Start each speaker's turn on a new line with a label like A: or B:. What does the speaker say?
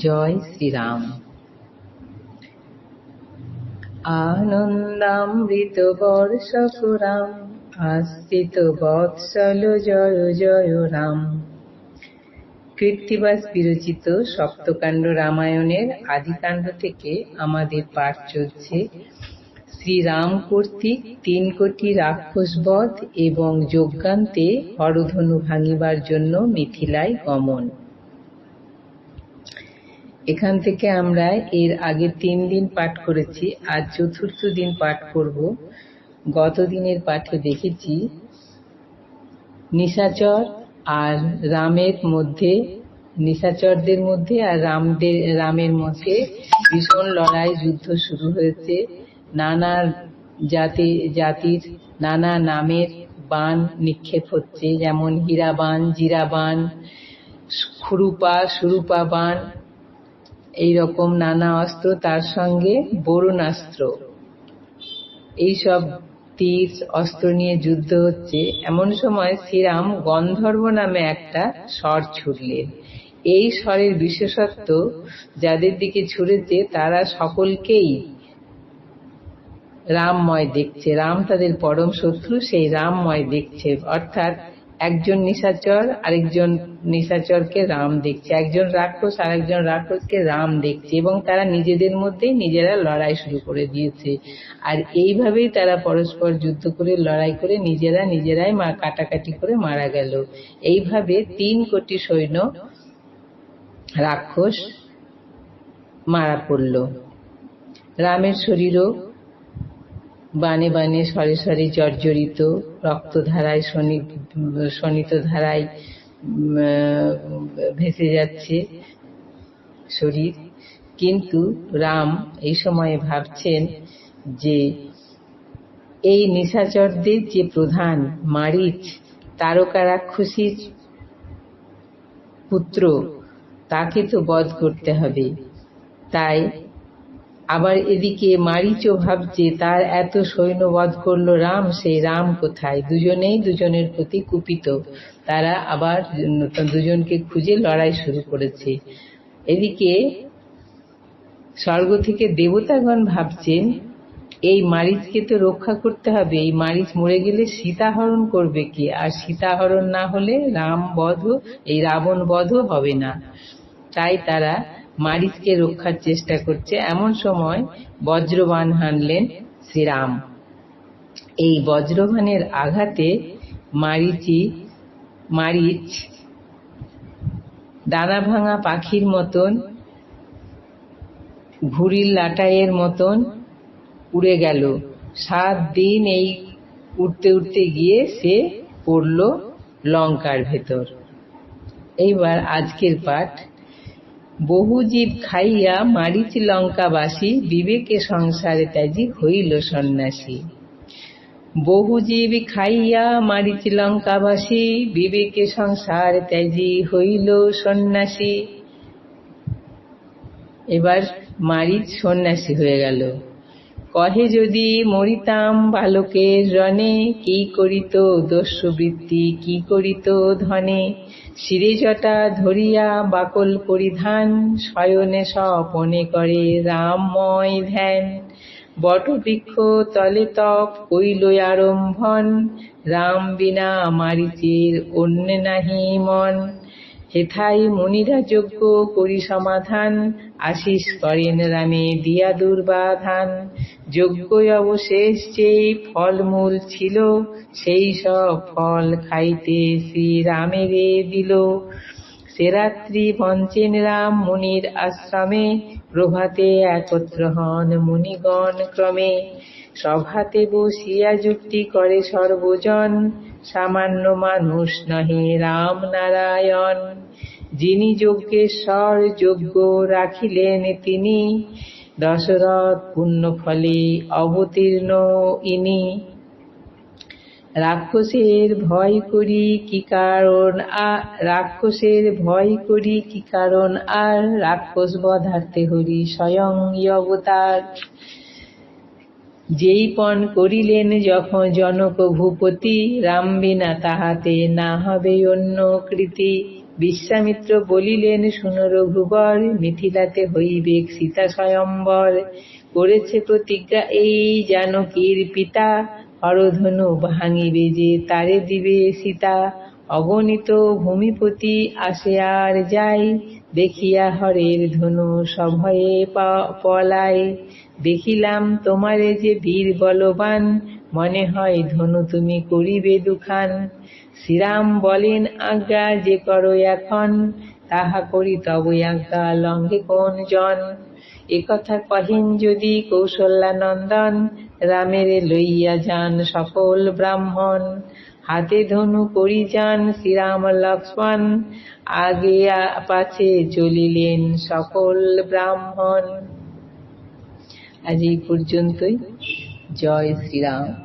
A: জয় শ্রীরাম। আনন্দামৃত বর্ষপুরাম আশ্রিত বৎসল জয় জয় রাম। কৃত্তিবাস বিরচিত সপ্তকাণ্ড রামায়ণের আদিকাণ্ড থেকে আমাদের পাঠ চলছে শ্রীরাম কর্তৃক ৩ কোটি রাক্ষসবধ এবং যজ্ঞান্তে হরধনু ভাঙিবার জন্য মিথিলায় গমন। এখান থেকে আমরা এর আগে ৩ দিন পাঠ করেছি, আজ চতুর্থ দিন পাঠ করব। গত দিনের পাঠে দেখেছি নিশাচর আর রামের মধ্যে, নিশাচরদের মধ্যে আর রামের মধ্যে ভীষণ লড়াই, যুদ্ধ শুরু হয়েছে। নানা জাতির নানা নামের বাণ নিক্ষেপ হচ্ছে, যেমন হীরাবাণ, জিরাবাণ, সুরূপা বাণ, এইরকম নানা অস্ত্র, তার সঙ্গে বরুণাস্ত্র, এইসব তীর অস্ত্র নিয়ে যুদ্ধ হচ্ছে। এমন সময় শ্রীরাম গন্ধর্ব নামে একটা স্বর ছুড়লেন। এই স্বরের বিশেষত্ব, যাদের দিকে ছুড়েছে তারা সকলকেই রামময় দেখছে। রাম তাদের পরম শত্রু, সেই রামময় দেখছে। অর্থাৎ একজন নিশাচর আরেকজন নিশাচরকে রাম দেখছে, একজন রাক্ষস আরেকজন রাক্ষসকে রাম দেখছে, এবং তারা নিজেদের মধ্যেই নিজেরা লড়াই শুরু করে দিয়েছে। আর এইভাবেই তারা পরস্পর যুদ্ধ করে, লড়াই করে নিজেরাই কাটাকাটি করে মারা গেল। এইভাবে ৩ কোটি সৈন্য রাক্ষস মারা পড়ল। রামের শরীরও বানে বানে সরে সরে জর্জরিত, রক্তধারায় শোণিত ধারায় ভেসে যাচ্ছে শরীর। কিন্তু রাম এই সময়ে ভাবছেন যে এই নিশাচরদের যে প্রধান মারীচ, তারকা রাক্ষসীর পুত্র, তাকে তো বধ করতে হবে। তাই আবার এদিকে মারীচও ভাবছে তার এত সৈন্য বধ করলো রাম, সেই রাম কোথায়? দুজনেই দুজনের প্রতি কুপিত। তারা আবার দুজনকে খুঁজে লড়াই শুরু করেছে। এদিকে স্বর্গ থেকে দেবতাগণ ভাবছেন এই মারীচকে তো রক্ষা করতে হবে। এই মারীচ মরে গেলে সীতাহরণ করবে কে? আর সীতাহরণ না হলে রাবণ বধও হবে না। তাই তারা মারীচকে রক্ষার চেষ্টা করছে। এমন সময় বজ্রবাণ হানলেন শ্রীরাম। এই বজ্রবাণের আঘাতে মারীচ ডানা ভাঙা পাখির মতন, ঘুড়ির লাটাইয়ের মতন উড়ে গেল। 7 দিন এই উড়তে উড়তে গিয়ে সে পড়ল লঙ্কার ভেতর। এইবার আজকের পাঠ। বহু জীব খাইয়া মারীচ লঙ্কাবাসী, বিবেকে সংসারে ত্যাজি হইল সন্ন্যাসী। বহু জীব খাইয়া মারীচ লঙ্কাবাসী, বিবেকে সংসার ত্যাজি হইল সন্ন্যাসী। এবার মারীচ সন্ন্যাসী হয়ে গেল। কহে যদি মরিতাম বালকের রণে, কি করিত দস্যুবৃত্তি, কি করিত ধনে। শিরে জটা ধরিয়া বাকল পরিধান, শয়নে স্বপনে করে রামময় ধ্যান। বটবৃক্ষ তলে তপ কইল আরম্ভন, রাম বিনা মারীচের অন্য নাহি মন। হেথাই মুনিরা যজ্ঞ করি সমাধান, আশিস করেন রামে দিয়া দুর্বাধান। যজ্ঞ অবশেষ যেই ফলমূল ছিল, সেই সব ফল খাইতে শ্রীরামেরে দিল। সে রাত্রি পঞ্চেন রাম মুনির আশ্রমে, প্রভাতে একত্র হন মুনিগণ ক্রমে। সভাতে বসিয়া যুক্তি করে সর্বজন, সামান্য মানুষ নহে রাম নারায়ণ। যিনি যজ্ঞেশ্বর যজ্ঞ রাখিলেন তিনি, দশরথ পুণ্য ফলে অবতীর্ণ ইনি। রাক্ষসের ভয় করি কি কারণ আর, রাক্ষস বধার্থে হরি স্বয়ং অবতার। যেই পণ করিলেন যখন জনক ভূপতি, রাম বিনা তাহাতে না হবে অন্য কৃতি। বিশ্বামিত্র বলিলেন, শুনো রঘুবর, মিথিলাতে হইবে সীতা স্বয়ম্বর। করেছে প্রতিজ্ঞা এই জানকীর পিতা, হরধনু ভাঙিবে যে তারে দিবে সীতা। অগণিত ভূমিপতি আসে আর যায়, দেখিয়া হরের ধনু সভয়ে পলায়। দেখিলাম তোমারে যে বীর বলবান, মনে হয় ধনু তুমি করিবে দুখান। শ্রীরাম বলেন, আজ্ঞা যে করো এখন, তাহা করি তব আজ্ঞা লঙ্ঘে কোন জন। একথা কহেন যদি কৌশল্যানন্দন, রামের লইয়া যান সকল ব্রাহ্মণ। হাতে ধনু করি যান শ্রীরাম লক্ষ্মণ, আগে পাছে চলিলেন সকল ব্রাহ্মণ। আজ এই পর্যন্তই। জয় শ্রীরাম।